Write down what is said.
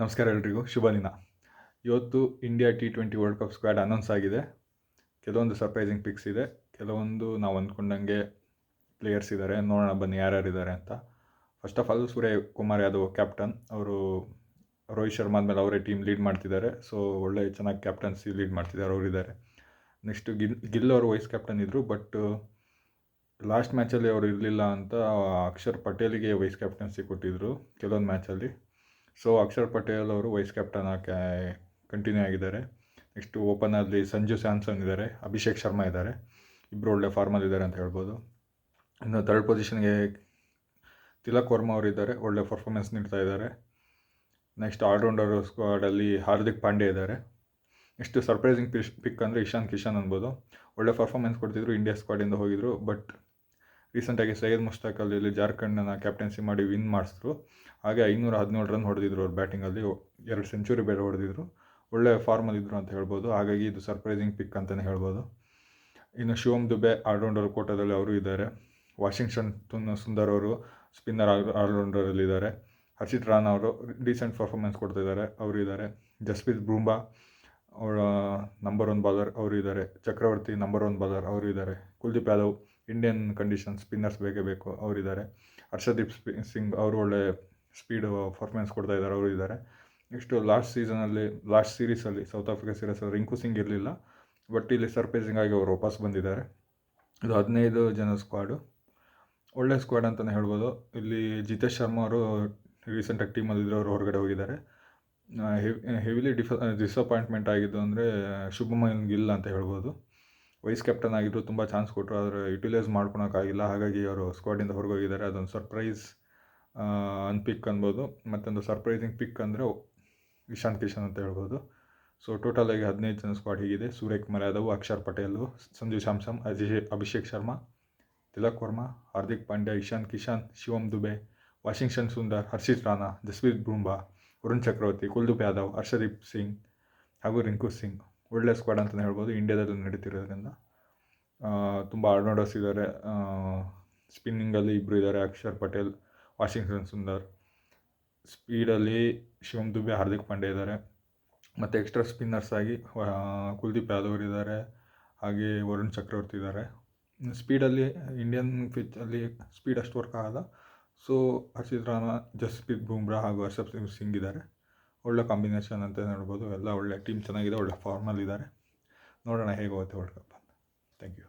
ನಮಸ್ಕಾರ ಎಲ್ರಿಗೂ, ಶುಭ ದಿನ. ಇವತ್ತು India T20 world cup squad announce ಆಗಿದೆ. ಕೆಲವೊಂದು ಸರ್ಪ್ರೈಸಿಂಗ್ ಪಿಕ್ಸ್ ಇದೆ, ಕೆಲವೊಂದು ನಾವು ಅಂದ್ಕೊಂಡಂಗೆ ಪ್ಲೇಯರ್ಸ್ ಇದ್ದಾರೆ. ನೋಡೋಣ ಬನ್ನಿ ಯಾರ್ಯಾರಿದ್ದಾರೆ ಅಂತ. First of all Suryakumar Yadav captain. ಅವರು ರೋಹಿತ್ ಶರ್ಮಾ ಆದಮೇಲೆ ಅವರೇ ಟೀಮ್ ಲೀಡ್ ಮಾಡ್ತಿದ್ದಾರೆ. ಸೊ ಒಳ್ಳೆ ಚೆನ್ನಾಗಿ ಕ್ಯಾಪ್ಟನ್ಸಿ ಲೀಡ್ ಮಾಡ್ತಿದ್ದಾರೆ, ಅವರಿದ್ದಾರೆ. ನೆಕ್ಸ್ಟು ಗಿಲ್ ಅವರು ವೈಸ್ ಕ್ಯಾಪ್ಟನ್ ಇದ್ದರು, ಬಟ್ ಲಾಸ್ಟ್ ಮ್ಯಾಚಲ್ಲಿ ಅವರು ಇರಲಿಲ್ಲ ಅಂತ ಅಕ್ಷರ್ ಪಟೇಲಿಗೆ ವೈಸ್ ಕ್ಯಾಪ್ಟನ್ಸಿ ಕೊಟ್ಟಿದ್ದರು ಕೆಲವೊಂದು ಮ್ಯಾಚಲ್ಲಿ. ಸೊ ಅಕ್ಷರ್ ಪಟೇಲ್ ಅವರು ವೈಸ್ ಕ್ಯಾಪ್ಟನ್ ಕಂಟಿನ್ಯೂ ಆಗಿದ್ದಾರೆ. ನೆಕ್ಸ್ಟು ಓಪನಲ್ಲಿ ಸಂಜು ಸ್ಯಾಮ್ಸನ್ ಇದ್ದಾರೆ, ಅಭಿಷೇಕ್ ಶರ್ಮಾ ಇದ್ದಾರೆ. ಇಬ್ಬರು ಒಳ್ಳೆ ಫಾರ್ಮಲ್ಲಿದ್ದಾರೆ ಅಂತ ಹೇಳ್ಬೋದು. ಇನ್ನು ಥರ್ಡ್ ಪೊಸಿಷನ್ಗೆ ತಿಲಕ್ ವರ್ಮಾ ಅವರು ಇದ್ದಾರೆ, ಒಳ್ಳೆ ಪರ್ಫಾರ್ಮೆನ್ಸ್ ನೀಡ್ತಾ ಇದ್ದಾರೆ. ನೆಕ್ಸ್ಟ್ ಆಲ್ರೌಂಡರ್ ಸ್ಕ್ವಾಡಲ್ಲಿ ಹಾರ್ದಿಕ್ ಪಾಂಡ್ಯ ಇದ್ದಾರೆ. ನೆಕ್ಸ್ಟ್ ಸರ್ಪ್ರೈಸಿಂಗ್ ಪಿಕ್ ಅಂದರೆ ಇಶಾನ್ ಕಿಶನ್ ಅನ್ಬೋದು. ಒಳ್ಳೆ ಪರ್ಫಾರ್ಮೆನ್ಸ್ ಕೊಡ್ತಿದ್ರು, ಇಂಡಿಯಾ ಸ್ಕ್ವಾಡಿಂದ ಹೋಗಿದ್ರು. ಬಟ್ ರೀಸೆಂಟಾಗಿ ಸೈಯದ್ ಮುಷ್ತಾಕ್ ಅಲ್ಲಿ ಜಾರ್ಖಂಡನ್ನ ಕ್ಯಾಪ್ಟನ್ಸಿ ಮಾಡಿ ವಿನ್ ಮಾಡಿಸಿದ್ರು. ಹಾಗೆ 517 ರನ್ ಹೊಡೆದಿದ್ರು ಅವ್ರು ಬ್ಯಾಟಿಂಗಲ್ಲಿ, 2 ಸೆಂಚುರಿ ಬೇರೆ ಹೊಡೆದಿದ್ರು. ಒಳ್ಳೆ ಫಾರ್ಮಲ್ಲಿದ್ದರು ಅಂತ ಹೇಳ್ಬೋದು. ಹಾಗಾಗಿ ಇದು ಸರ್ಪ್ರೈಸಿಂಗ್ ಪಿಕ್ ಅಂತಲೇ ಹೇಳ್ಬೋದು. ಇನ್ನು ಶಿವಮ್ ದುಬೆ ಆಲ್ರೌಂಡರ್ ಕೋಟಾದಲ್ಲಿ ಅವರು ಇದ್ದಾರೆ. ವಾಷಿಂಗ್ಟನ್ ಸುಂದರ್ ಅವರು ಸ್ಪಿನ್ನರ್ ಆಲ್ರೌಂಡರಲ್ಲಿದ್ದಾರೆ. ಹರ್ಷಿತ್ ರಾನಾ ಅವರು ಡೀಸೆಂಟ್ ಪರ್ಫಾರ್ಮೆನ್ಸ್ ಕೊಡ್ತಿದ್ದಾರೆ, ಅವರು ಇದ್ದಾರೆ. ಜಸ್ಪ್ರೀತ್ ಬುಮ್ರಾ ಅವರ ನಂಬರ್ 1 ಬಾಲರ್, ಅವರು ಇದ್ದಾರೆ. ಚಕ್ರವರ್ತಿ ನಂಬರ್ 1 ಬಾಲರ್, ಅವರು ಇದ್ದಾರೆ. Kuldeep Yadav Indian condition spinners ಬೇಕೇ ಬೇಕು, ಅವರಿದ್ದಾರೆ. ಹರ್ಷದೀಪ್ ಸಿಂಗ್ ಅವರು ಒಳ್ಳೆ ಸ್ಪೀಡು ಪರ್ಫಾರ್ಮೆನ್ಸ್ ಕೊಡ್ತಾ ಇದ್ದಾರೆ, ಅವರು ಇದ್ದಾರೆ. ನೆಕ್ಸ್ಟು ಲಾಸ್ಟ್ ಸೀರೀಸಲ್ಲಿ ಸೌತ್ ಆಫ್ರಿಕಾ ಸೀರೀಸಲ್ಲಿ ರಿಂಕು ಸಿಂಗ್ ಇರಲಿಲ್ಲ, ಬಟ್ ಇಲ್ಲಿ ಸರ್ಪ್ರೈಸಿಂಗ್ ಆಗಿ ಅವರು ವಾಪಸ್ ಬಂದಿದ್ದಾರೆ. ಇದು 15 ಜನ ಸ್ಕ್ವಾಡು, ಒಳ್ಳೆ ಸ್ಕ್ವಾಡ್ ಅಂತಲೇ ಹೇಳ್ಬೋದು. ಇಲ್ಲಿ ಜಿತೇಶ್ ಶರ್ಮಾ ಅವರು ರೀಸೆಂಟಾಗಿ ಟೀಮಲ್ಲಿದ್ದರು, ಅವರು ಹೊರಗಡೆ ಹೋಗಿದ್ದಾರೆ. ಹೆವಿಲಿ ಡಿಸಪಾಯಿಂಟ್ಮೆಂಟ್ ಆಗಿದ್ದು ಅಂದರೆ ಶುಭಮನ್ ಗಿಲ್ ಅಂತ ಹೇಳ್ಬೋದು. ವೈಸ್ ಕ್ಯಾಪ್ಟನ್ ಆಗಿದ್ದು ತುಂಬ ಚಾನ್ಸ್ ಕೊಟ್ಟರು, ಆದರೆ ಯುಟಿಲೈಸ್ ಮಾಡ್ಕೊಳಕ್ಕಾಗಿಲ್ಲ. ಹಾಗಾಗಿ ಅವರು ಸ್ಕ್ವಾಡಿಂದ ಹೊರಗೋಗಿದ್ದಾರೆ. ಅದೊಂದು ಸರ್ಪ್ರೈಸ್ ಪಿಕ್ ಅನ್ಬೋದು. ಮತ್ತೊಂದು ಸರ್ಪ್ರೈಸಿಂಗ್ ಪಿಕ್ ಅಂದರೆ ಇಶಾನ್ ಕಿಶನ್ ಅಂತ ಹೇಳ್ಬೋದು. ಸೊ ಟೋಟಲಾಗಿ 15 ಜನ ಸ್ಕ್ವಾಡ್ ಹೀಗಿದೆ: ಸೂರ್ಯಕುಮಾರ್ ಯಾದವ್, ಅಕ್ಷರ್ ಪಟೇಲ್, ಸಂಜು ಸ್ಯಾಮ್ಸನ್, ಅಭಿಷೇಕ್ ಶರ್ಮಾ, ತಿಲಕ್ ವರ್ಮಾ, ಹಾರ್ದಿಕ್ ಪಾಂಡ್ಯ, ಇಶಾನ್ ಕಿಶನ್, ಶಿವಮ್ ದುಬೆ, ವಾಷಿಂಗ್ಟನ್ ಸುಂದರ್, ಹರ್ಷಿತ್ ರಾನಾ, ಜಸ್ಪ್ರೀತ್ ಬುಮ್ರಾ, ವರುಣ್ ಚಕ್ರವರ್ತಿ, ಕುಲ್ದೀಪ್ ಯಾದವ್, ಹರ್ಷದೀಪ್ ಸಿಂಗ್ ಹಾಗೂ ರಿಂಕು ಸಿಂಗ್. ಒಳ್ಳೆ ಸ್ಕ್ವಾಡ್ ಅಂತಲೇ ಹೇಳ್ಬೋದು. ಇಂಡಿಯಾದಲ್ಲಿ ನಡೀತಿರೋದ್ರಿಂದ ತುಂಬ ಆಲ್ರೌಂಡರ್ಸ್ ಇದ್ದಾರೆ. ಸ್ಪಿನ್ನಿಂಗಲ್ಲಿ ಇಬ್ಬರು ಇದ್ದಾರೆ, ಅಕ್ಷರ್ ಪಟೇಲ್, ವಾಷಿಂಗ್ಟನ್ ಸುಂದರ್. ಸ್ಪೀಡಲ್ಲಿ ಶಿವಮ್ ದುಬೆ, ಹಾರ್ದಿಕ್ ಪಾಂಡ್ಯ ಇದ್ದಾರೆ. ಮತ್ತು ಎಕ್ಸ್ಟ್ರಾ ಸ್ಪಿನ್ನರ್ಸ್ ಆಗಿ ಕುಲ್ದೀಪ್ ಯಾದವ್ ಇದ್ದಾರೆ, ಹಾಗೆ ವರುಣ್ ಚಕ್ರವರ್ತಿ ಇದ್ದಾರೆ. ಸ್ಪೀಡಲ್ಲಿ ಇಂಡಿಯನ್ ಪಿಚ್ಚಲ್ಲಿ ಸ್ಪೀಡ್ ಅಷ್ಟು ವರ್ಕ್ ಆಗಲ್ಲ. ಸೊ ಹರ್ಷಿತ್ ರಾನಾ, ಜಸ್ಪ್ರೀತ್ ಬುಮ್ರಾ ಹಾಗೂ ಹರ್ಷದೀಪ್ ಸಿಂಗ್ ಇದ್ದಾರೆ. ಒಳ್ಳೆ ಕಾಂಬಿನೇಷನ್ ಅಂತ ಹೇಳ್ಬೋದು. ಎಲ್ಲ ಒಳ್ಳೆ ಟೀಮ್ ಚೆನ್ನಾಗಿದೆ, ಒಳ್ಳೆ ಫಾರ್ಮಲ್ಲಿದ್ದಾರೆ. ನೋಡೋಣ ಹೇಗೆ ಹೋಗುತ್ತೆ ವರ್ಲ್ಡ್ ಕಪ್ ಅಂತ. Thank you.